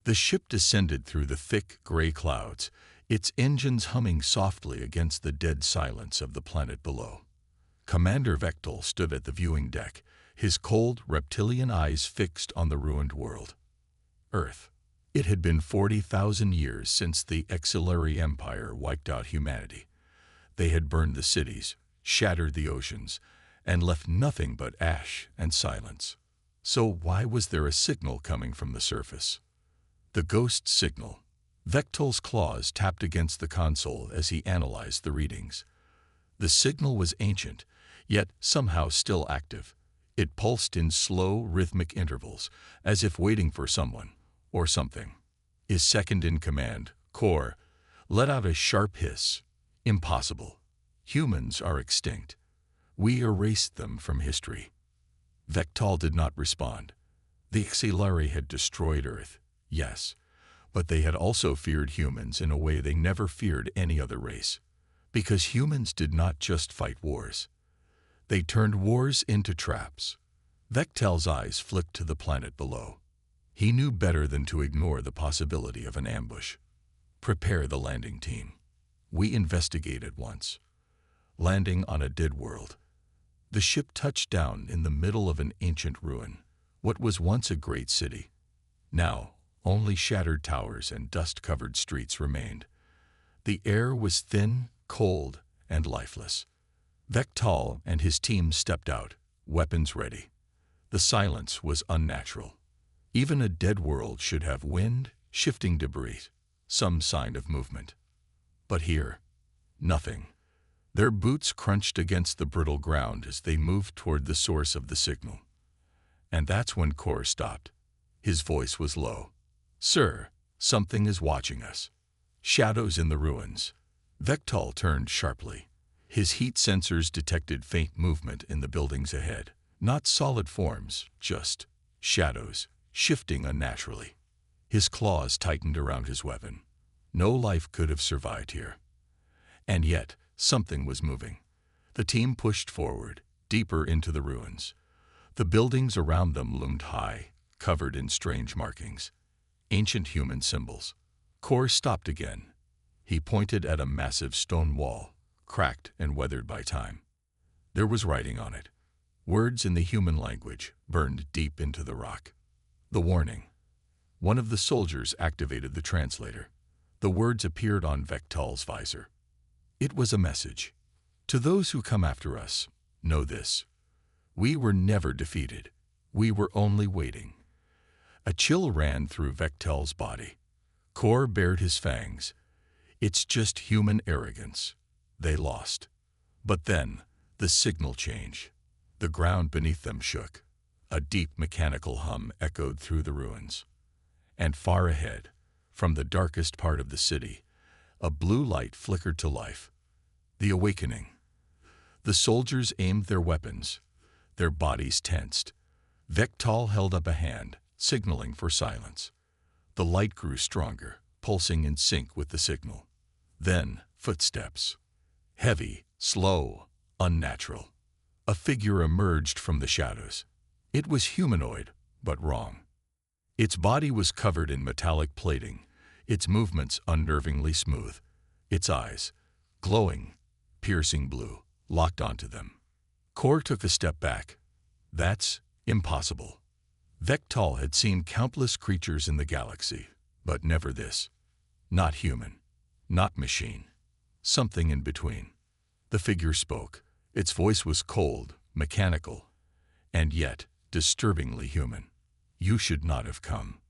The ship descended through the thick gray clouds, its engines humming softly against the dead silence of the planet below. Commander Vectel stood at the viewing deck, his cold, reptilian eyes fixed on the ruined world. Earth. It had been 40,000 years since the Exilary Empire wiped out humanity. They had burned the cities, shattered the oceans, and left nothing but ash and silence. So why was there a signal coming from the surface? The ghost signal. Vectel's claws tapped against the console as he analyzed the readings. The signal was ancient, yet somehow still active. It pulsed in slow, rhythmic intervals, as if waiting for someone or something. His second-in-command, Kor, let out a sharp hiss. Impossible. Humans are extinct. We erased them from history. Vectel did not respond. The Exilari had destroyed Earth, yes, but they had also feared humans in a way they never feared any other race. Because humans did not just fight wars. They turned wars into traps. Vectel's eyes flicked to the planet below. He knew better than to ignore the possibility of an ambush. Prepare the landing team. We investigated once. Landing on a dead world. The ship touched down in the middle of an ancient ruin, what was once a great city. Now, only shattered towers and dust-covered streets remained. The air was thin, cold, and lifeless. Vectel and his team stepped out, weapons ready. The silence was unnatural. Even a dead world should have wind, shifting debris, some sign of movement. But here, nothing. Their boots crunched against the brittle ground as they moved toward the source of the signal. And that's when Kor stopped. His voice was low. "Sir, something is watching us." Shadows in the ruins. Vectel turned sharply. His heat sensors detected faint movement in the buildings ahead. Not solid forms, just shadows, shifting unnaturally. His claws tightened around his weapon. No life could have survived here. And yet, something was moving. The team pushed forward, deeper into the ruins. The buildings around them loomed high, covered in strange markings. Ancient human symbols. Kor stopped again. He pointed at a massive stone wall, cracked and weathered by time. There was writing on it. Words in the human language, burned deep into the rock. The warning. One of the soldiers activated the translator. The words appeared on Vectel's visor. It was a message. To those who come after us, know this. We were never defeated. We were only waiting. A chill ran through Vectel's body. Kor bared his fangs. It's just human arrogance. They lost. But then, the signal changed. The ground beneath them shook. A deep mechanical hum echoed through the ruins. And far ahead, from the darkest part of the city, a blue light flickered to life. The awakening. The soldiers aimed their weapons. Their bodies tensed. Vectel held up a hand, signaling for silence. The light grew stronger, pulsing in sync with the signal. Then, footsteps. Heavy, slow, unnatural. A figure emerged from the shadows. It was humanoid, but wrong. Its body was covered in metallic plating, its movements unnervingly smooth. Its eyes, glowing, piercing blue, locked onto them. Kor took a step back. That's impossible. Vectel had seen countless creatures in the galaxy, but never this. Not human, not machine. Something in between. The figure spoke. Its voice was cold, mechanical, and yet disturbingly human. You should not have come.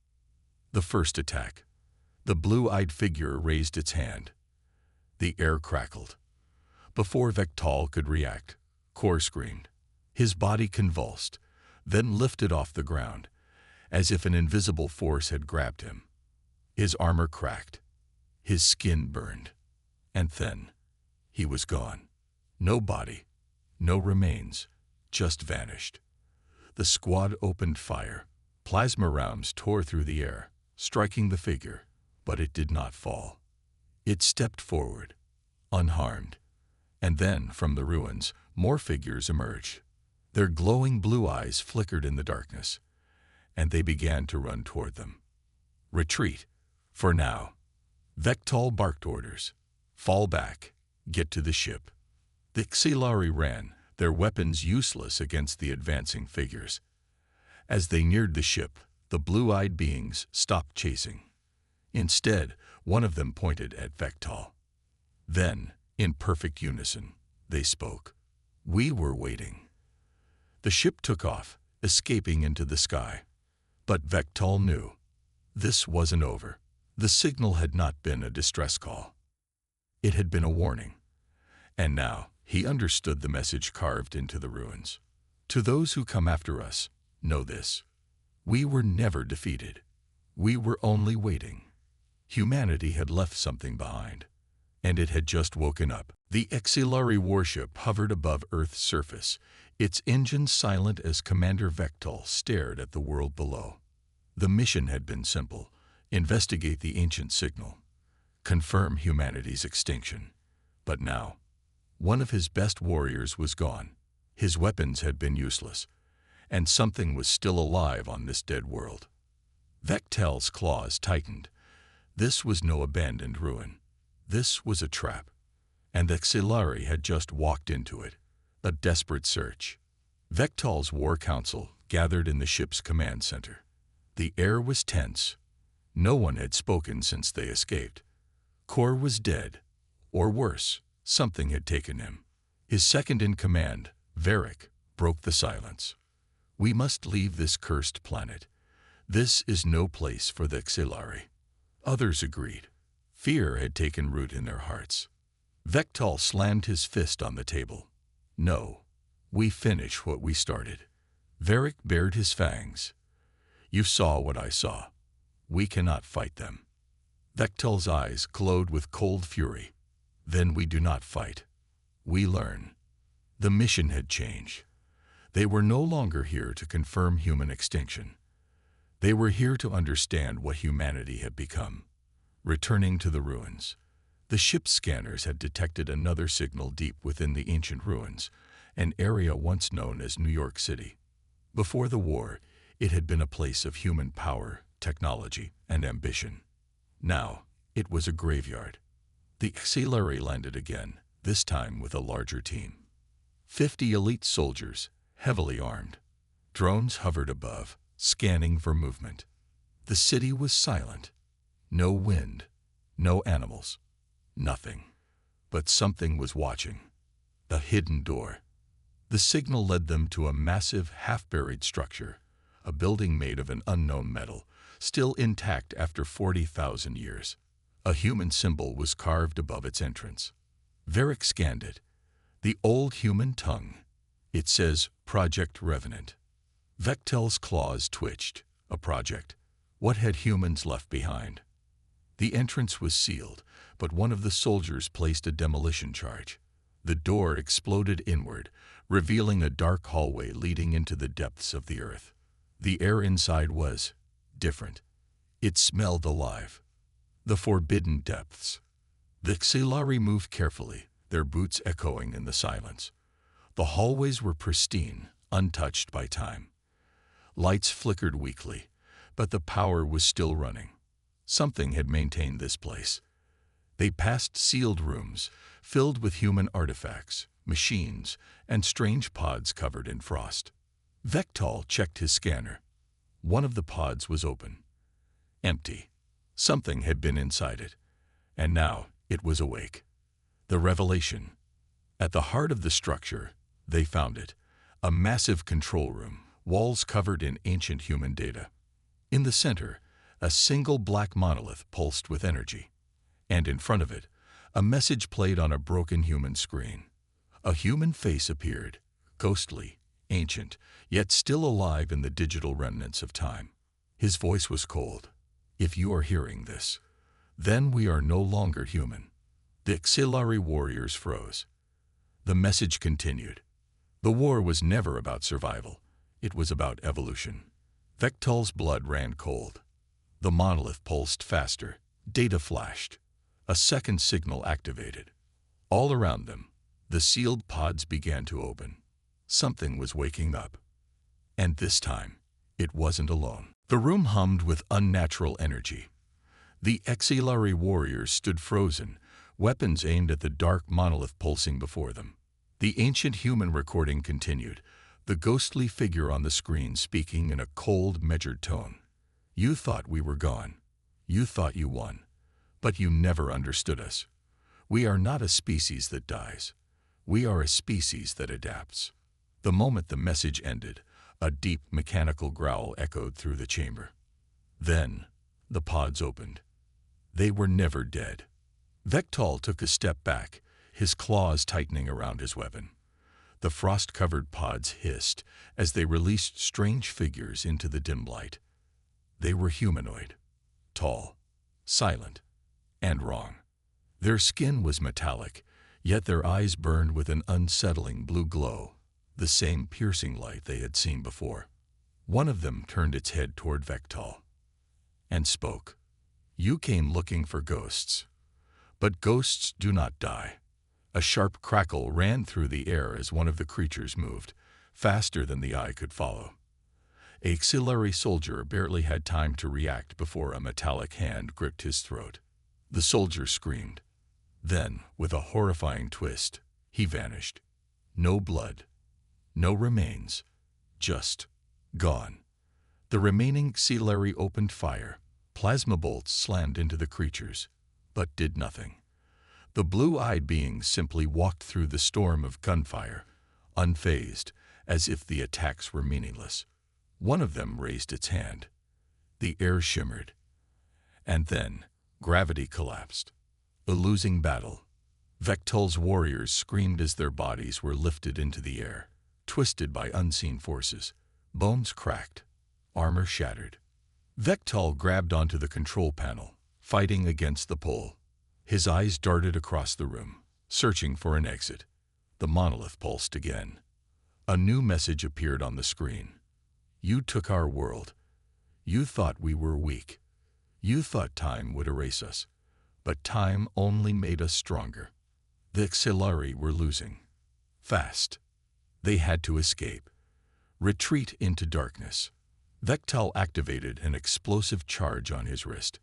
The first attack. The blue-eyed figure raised its hand. The air crackled. Before Vectel could react, Kor screamed. His body convulsed, then lifted off the ground, as if an invisible force had grabbed him. His armor cracked. His skin burned. And then, he was gone. No body. No remains, just vanished. The squad opened fire. Plasma rounds tore through the air, striking the figure, but it did not fall. It stepped forward, unharmed. And then, from the ruins, more figures emerged. Their glowing blue eyes flickered in the darkness, and they began to run toward them. Retreat. For now. Vectal barked orders. Fall back. Get to the ship. The Xilari ran, their weapons useless against the advancing figures. As they neared the ship, the blue-eyed beings stopped chasing. Instead, one of them pointed at Vectal. Then, in perfect unison, they spoke. We were waiting. The ship took off, escaping into the sky. But Vectal knew. This wasn't over. The signal had not been a distress call. It had been a warning. And now, he understood the message carved into the ruins. To those who come after us, know this. We were never defeated. We were only waiting. Humanity had left something behind, and it had just woken up. The Xilari warship hovered above Earth's surface, its engines silent as Commander Vectal stared at the world below. The mission had been simple: investigate the ancient signal, confirm humanity's extinction. But now, one of his best warriors was gone. His weapons had been useless, and something was still alive on this dead world. Vectal's claws tightened. This was no abandoned ruin. This was a trap, and the Xilari had just walked into it. A desperate search. Vectal's war council gathered in the ship's command center. The air was tense. No one had spoken since they escaped. Kor was dead, or worse, something had taken him. His second-in-command, Varric, broke the silence. We must leave this cursed planet. This is no place for the Xilari. Others agreed. Fear had taken root in their hearts. Vectal slammed his fist on the table. No, we finish what we started. Varric bared his fangs. You saw what I saw. We cannot fight them. Vectal's eyes glowed with cold fury. Then we do not fight. We learn. The mission had changed. They were no longer here to confirm human extinction. They were here to understand what humanity had become. Returning to the ruins, the ship's scanners had detected another signal deep within the ancient ruins, an area once known as New York City. Before the war, it had been a place of human power, technology, and ambition. Now, it was a graveyard. The Xilari landed again, this time with a larger team. 50 elite soldiers, heavily armed. Drones hovered above, scanning for movement. The city was silent. No wind, no animals, nothing. But something was watching. A hidden door. The signal led them to a massive, half-buried structure, a building made of an unknown metal, still intact after 40,000 years. A human symbol was carved above its entrance. Varric scanned it. The old human tongue. It says, Project Revenant. Vectal's claws twitched. A project. What had humans left behind? The entrance was sealed, but one of the soldiers placed a demolition charge. The door exploded inward, revealing a dark hallway leading into the depths of the earth. The air inside was different. It smelled alive. The forbidden depths. The Xilari moved carefully, their boots echoing in the silence. The hallways were pristine, untouched by time. Lights flickered weakly, but the power was still running. Something had maintained this place. They passed sealed rooms, filled with human artifacts, machines, and strange pods covered in frost. Vectal checked his scanner. One of the pods was open. Empty. Something had been inside it, and now it was awake. The revelation. At the heart of the structure, they found it. A massive control room, walls covered in ancient human data. In the center, a single black monolith pulsed with energy. And in front of it, a message played on a broken human screen. A human face appeared, ghostly, ancient, yet still alive in the digital remnants of time. His voice was cold. If you are hearing this, then we are no longer human. The Xilari warriors froze. The message continued. The war was never about survival. It was about evolution. Vectal's blood ran cold. The monolith pulsed faster. Data flashed. A second signal activated. All around them, the sealed pods began to open. Something was waking up. And this time, it wasn't alone. The room hummed with unnatural energy. The Exilari warriors stood frozen, weapons aimed at the dark monolith pulsing before them. The ancient human recording continued, the ghostly figure on the screen speaking in a cold, measured tone. You thought we were gone. You thought you won. But you never understood us. We are not a species that dies. We are a species that adapts. The moment the message ended, a deep mechanical growl echoed through the chamber. Then, the pods opened. They were never dead. Vectal took a step back, his claws tightening around his weapon. The frost-covered pods hissed as they released strange figures into the dim light. They were humanoid, tall, silent, and wrong. Their skin was metallic, yet their eyes burned with an unsettling blue glow, the same piercing light they had seen before. One of them turned its head toward Vectal and spoke. You came looking for ghosts, but ghosts do not die. A sharp crackle ran through the air as one of the creatures moved, faster than the eye could follow. A auxiliary soldier barely had time to react before a metallic hand gripped his throat. The soldier screamed. Then, with a horrifying twist, he vanished. No blood, no remains, just gone. The remaining auxiliary opened fire. Plasma bolts slammed into the creatures, but did nothing. The blue-eyed beings simply walked through the storm of gunfire, unfazed, as if the attacks were meaningless. One of them raised its hand. The air shimmered. And then, gravity collapsed. A losing battle. Vectal's warriors screamed as their bodies were lifted into the air, twisted by unseen forces. Bones cracked, armor shattered. Vectal grabbed onto the control panel, fighting against the pull. His eyes darted across the room, searching for an exit. The monolith pulsed again. A new message appeared on the screen. You took our world. You thought we were weak. You thought time would erase us. But time only made us stronger. The auxiliary were losing. Fast. They had to escape. Retreat into darkness. Vectal activated an explosive charge on his wrist.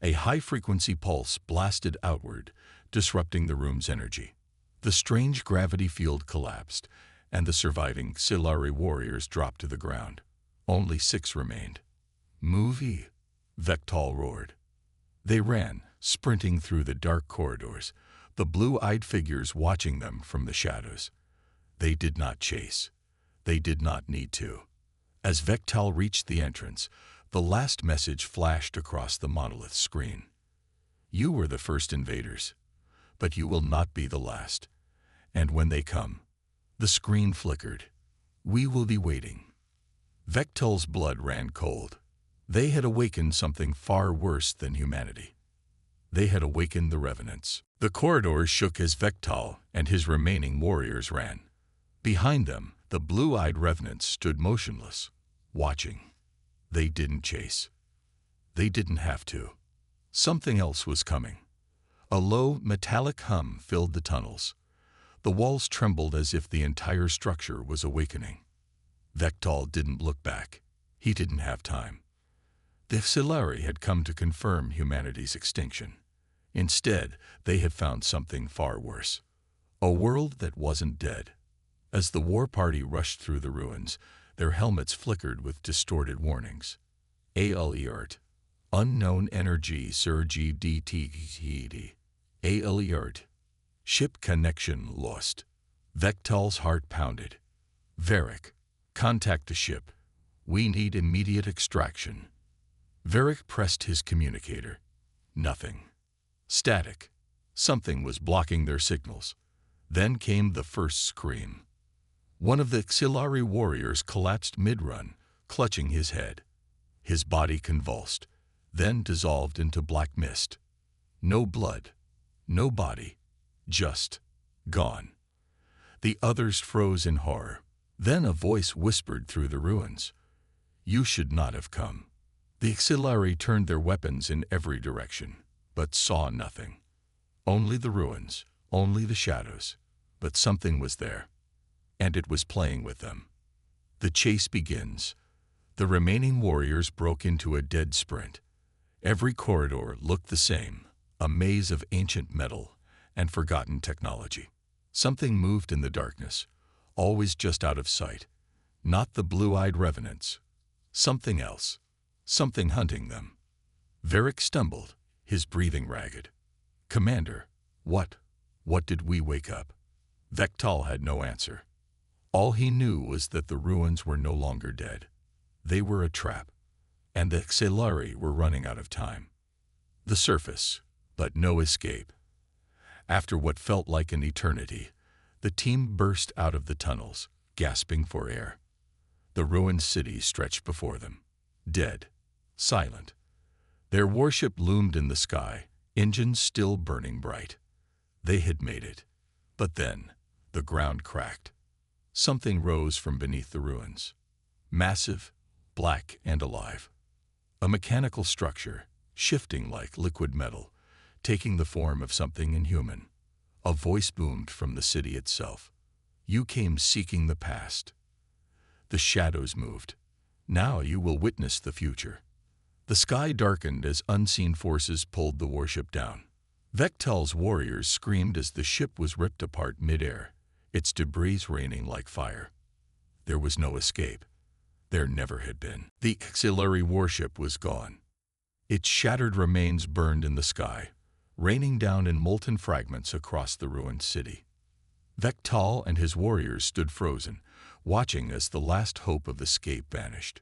A high-frequency pulse blasted outward, disrupting the room's energy. The strange gravity field collapsed, and the surviving auxiliary warriors dropped to the ground. Only 6 remained. Movie, Vectal roared. They ran, sprinting through the dark corridors, the blue-eyed figures watching them from the shadows. They did not chase. They did not need to. As Vectal reached the entrance, the last message flashed across the monolith screen. You were the first invaders, but you will not be the last. And when they come, the screen flickered. We will be waiting. Vectal's blood ran cold. They had awakened something far worse than humanity. They had awakened the revenants. The corridors shook as Vectal and his remaining warriors ran. Behind them, the blue-eyed revenants stood motionless, watching. They didn't chase. They didn't have to. Something else was coming. A low, metallic hum filled the tunnels. The walls trembled as if the entire structure was awakening. Vectal didn't look back. He didn't have time. The auxiliary had come to confirm humanity's extinction. Instead, they had found something far worse. A world that wasn't dead. As the war party rushed through the ruins, their helmets flickered with distorted warnings. Alert. Unknown energy surge DTD. Alert. Ship connection lost. Vectal's heart pounded. Varric, contact the ship. We need immediate extraction. Varric pressed his communicator. Nothing. Static. Something was blocking their signals. Then came the first scream. One of the auxiliary warriors collapsed mid-run, clutching his head. His body convulsed, then dissolved into black mist. No blood, no body, just gone. The others froze in horror. Then a voice whispered through the ruins. You should not have come. The auxiliary turned their weapons in every direction, but saw nothing. Only the ruins, only the shadows. But something was there, and it was playing with them. The chase begins. The remaining warriors broke into a dead sprint. Every corridor looked the same, a maze of ancient metal and forgotten technology. Something moved in the darkness, always just out of sight. Not the blue-eyed revenants. Something else. Something hunting them. Varric stumbled, his breathing ragged. "Commander, what did we wake up?" Vectal had no answer. All he knew was that the ruins were no longer dead. They were a trap, and the Xelari were running out of time. The surface, but no escape. After what felt like an eternity, the team burst out of the tunnels, gasping for air. The ruined city stretched before them, dead, silent. Their warship loomed in the sky, engines still burning bright. They had made it. But then, the ground cracked. Something rose from beneath the ruins. Massive, black and alive. A mechanical structure, shifting like liquid metal, taking the form of something inhuman. A voice boomed from the city itself. "You came seeking the past." The shadows moved. "Now you will witness the future." The sky darkened as unseen forces pulled the warship down. Vectal's warriors screamed as the ship was ripped apart mid-air, its debris raining like fire. There was no escape. There never had been. The Xelari warship was gone. Its shattered remains burned in the sky, raining down in molten fragments across the ruined city. Vectal and his warriors stood frozen, watching as the last hope of escape vanished.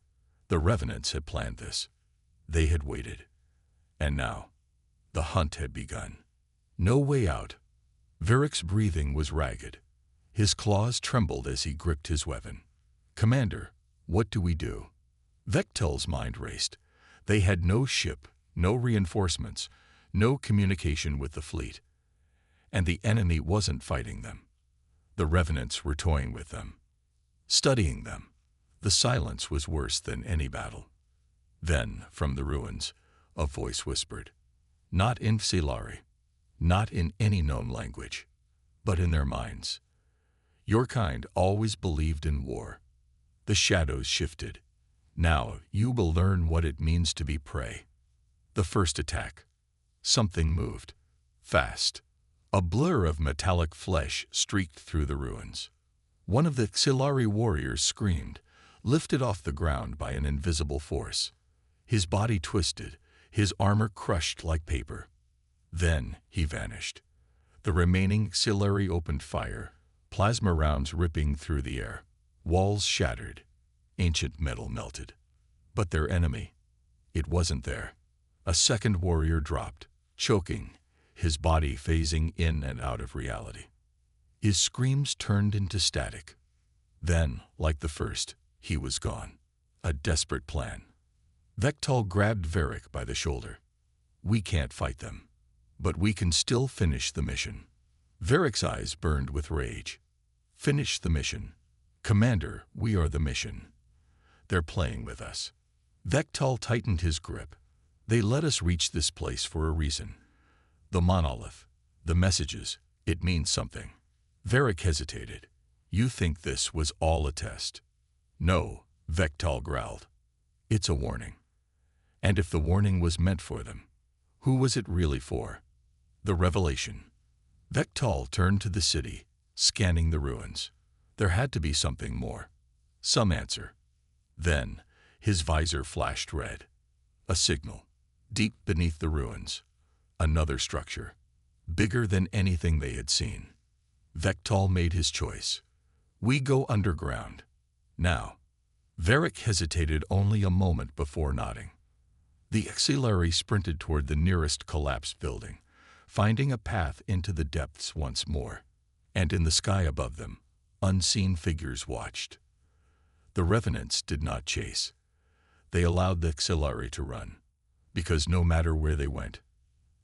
The revenants had planned this. They had waited. And now, the hunt had begun. No way out. Varric's breathing was ragged. His claws trembled as he gripped his weapon. "Commander, what do we do?" Vectal's mind raced. They had no ship, no reinforcements, no communication with the fleet. And the enemy wasn't fighting them. The revenants were toying with them, studying them. The silence was worse than any battle. Then, from the ruins, a voice whispered. Not in Xelari, not in any known language, but in their minds. "Your kind always believed in war." The shadows shifted. "Now you will learn what it means to be prey." The first attack. Something moved. Fast. A blur of metallic flesh streaked through the ruins. One of the Xelari warriors screamed, lifted off the ground by an invisible force. His body twisted, his armor crushed like paper. Then he vanished. The remaining Xelari opened fire, plasma rounds ripping through the air. Walls shattered. Ancient metal melted. But their enemy, it wasn't there. A second warrior dropped, choking, his body phasing in and out of reality. His screams turned into static. Then, like the first, he was gone. A desperate plan. Vectal grabbed Varric by the shoulder. "We can't fight them, but we can still finish the mission." Varric's eyes burned with rage. "Finish the mission. Commander, we are the mission. They're playing with us." Vectal tightened his grip. "They let us reach this place for a reason. The monolith, the messages, it means something." Varric hesitated. "You think this was all a test?" "No," Vectal growled. "It's a warning. And if the warning was meant for them, who was it really for?" The revelation. Vectal turned to the city, scanning the ruins. There had to be something more. Some answer. Then, his visor flashed red. A signal. Deep beneath the ruins. Another structure. Bigger than anything they had seen. Vectal made his choice. "We go underground. Now." Varric hesitated only a moment before nodding. The Xelari sprinted toward the nearest collapsed building, finding a path into the depths once more. And in the sky above them, unseen figures watched. The revenants did not chase. They allowed the Xelari to run, because no matter where they went,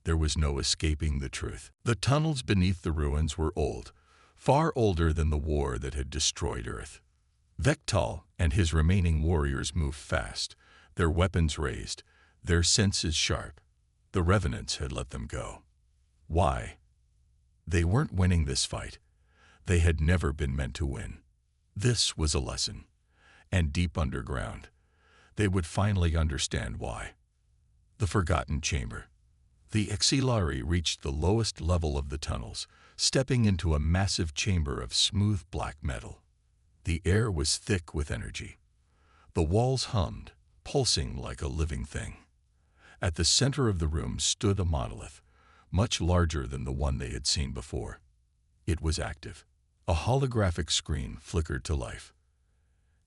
there was no escaping the truth. The tunnels beneath the ruins were old, far older than the war that had destroyed Earth. Vectal and his remaining warriors moved fast, their weapons raised, their senses sharp. The revenants had let them go. Why? They weren't winning this fight. They had never been meant to win. This was a lesson. And deep underground, they would finally understand why. The Forgotten Chamber. The Exilari reached the lowest level of the tunnels, stepping into a massive chamber of smooth black metal. The air was thick with energy. The walls hummed, pulsing like a living thing. At the center of the room stood a monolith, much larger than the one they had seen before. It was active. A holographic screen flickered to life.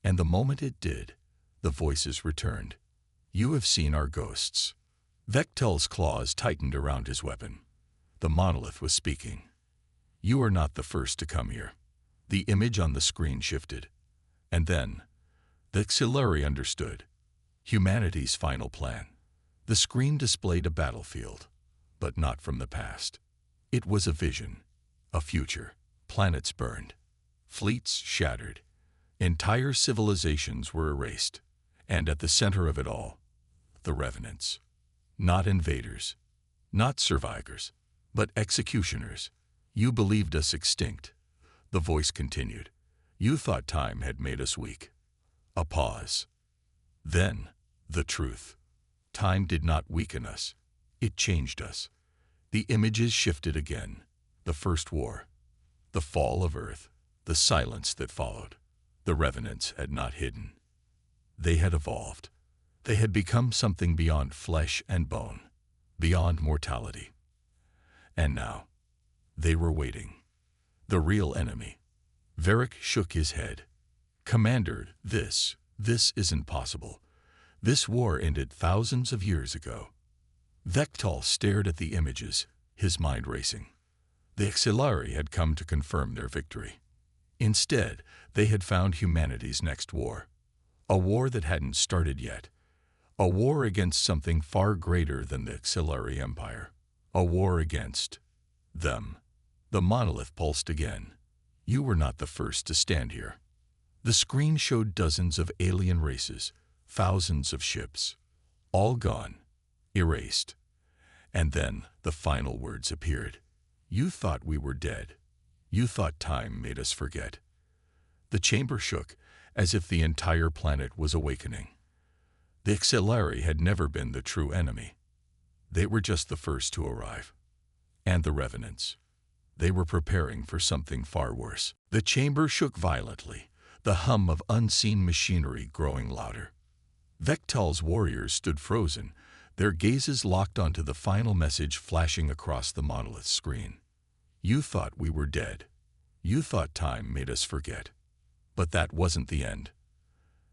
And the moment it did, the voices returned. "You have seen our ghosts." Vektel's claws tightened around his weapon. The monolith was speaking. "You are not the first to come here." The image on the screen shifted. And then, the Exilari understood. Humanity's final plan. The screen displayed a battlefield, but not from the past. It was a vision, a future. Planets burned, fleets shattered, entire civilizations were erased, and at the center of it all, the revenants. Not invaders, not survivors, but executioners. "You believed us extinct," the voice continued. "You thought time had made us weak." A pause. Then, the truth. Time did not weaken us. It changed us. The images shifted again. The first war. The fall of Earth. The silence that followed. The revenants had not hidden. They had evolved. They had become something beyond flesh and bone, beyond mortality. And now, they were waiting. The real enemy. Varric shook his head. "Commander, this isn't possible. This war ended thousands of years ago." Vektal stared at the images, his mind racing. The Exilari had come to confirm their victory. Instead, they had found humanity's next war. A war that hadn't started yet. A war against something far greater than the Exilari Empire. A war against them. The monolith pulsed again. "You were not the first to stand here." The screen showed dozens of alien races, thousands of ships, all gone, erased. And then the final words appeared. "You thought we were dead. You thought time made us forget." The chamber shook, as if the entire planet was awakening. The Exilari had never been the true enemy. They were just the first to arrive. And the revenants. They were preparing for something far worse. The chamber shook violently, the hum of unseen machinery growing louder. Vektal's warriors stood frozen, their gazes locked onto the final message flashing across the monolith's screen. "You thought we were dead. You thought time made us forget." But that wasn't the end.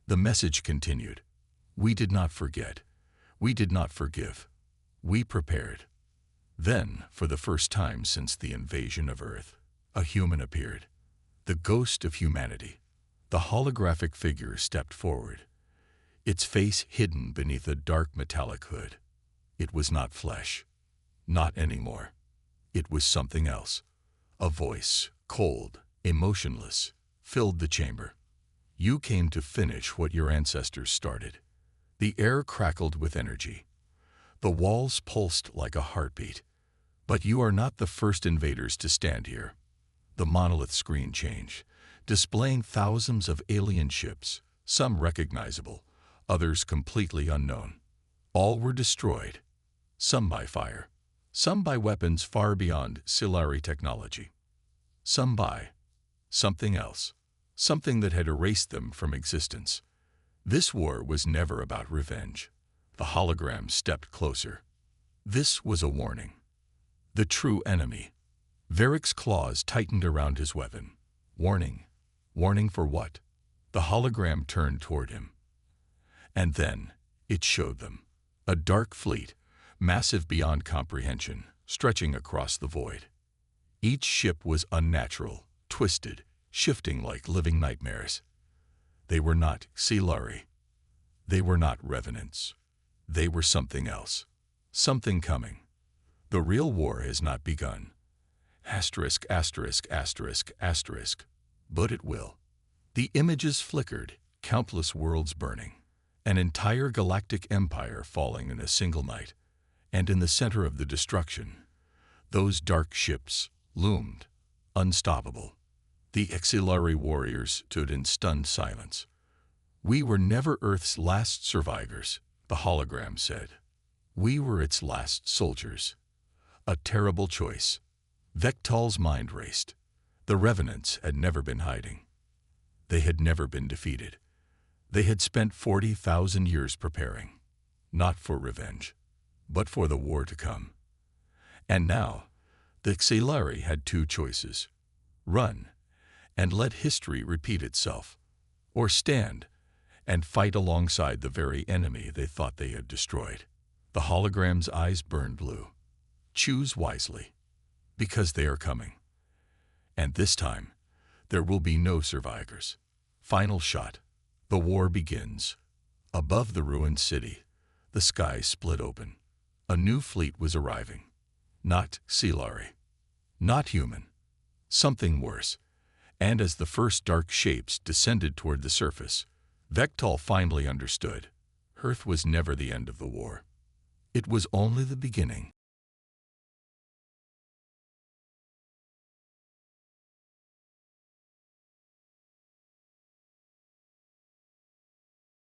The message continued. "We did not forget. We did not forgive. We prepared." Then, for the first time since the invasion of Earth, a human appeared. The ghost of humanity. The holographic figure stepped forward, its face hidden beneath a dark metallic hood. It was not flesh. Not anymore. It was something else. A voice, cold, emotionless, filled the chamber. "You came to finish what your ancestors started." The air crackled with energy. The walls pulsed like a heartbeat. "But you are not the first invaders to stand here." The monolith screen changed, displaying thousands of alien ships, some recognizable, others completely unknown. All were destroyed, some by fire, some by weapons far beyond Silari technology, some by something else, something that had erased them from existence. This war was never about revenge. The hologram stepped closer. This was a warning. The true enemy. Varric's claws tightened around his weapon. Warning. Warning for what? The hologram turned toward him. And then, it showed them. A dark fleet, massive beyond comprehension, stretching across the void. Each ship was unnatural, twisted, shifting like living nightmares. They were not Silari. They were not revenants. They were something else. Something coming. The real war has not begun. Asterisk, asterisk, asterisk, asterisk. But it will. The images flickered, countless worlds burning. An entire galactic empire falling in a single night. And in the center of the destruction, those dark ships loomed, unstoppable. The Exilari warriors stood in stunned silence. We were never Earth's last survivors, the hologram said. We were its last soldiers. A terrible choice. Vectal's mind raced. The Revenants had never been hiding. They had never been defeated. They had spent 40,000 years preparing, not for revenge, but for the war to come. And now, the Xelari had two choices: run and let history repeat itself, or stand and fight alongside the very enemy they thought they had destroyed. The hologram's eyes burned blue. Choose wisely, because they are coming. And this time, there will be no survivors. Final shot. The war begins. Above the ruined city, the sky split open. A new fleet was arriving. Not Xelari. Not human. Something worse. And as the first dark shapes descended toward the surface, Vectal finally understood. Earth was never the end of the war. It was only the beginning.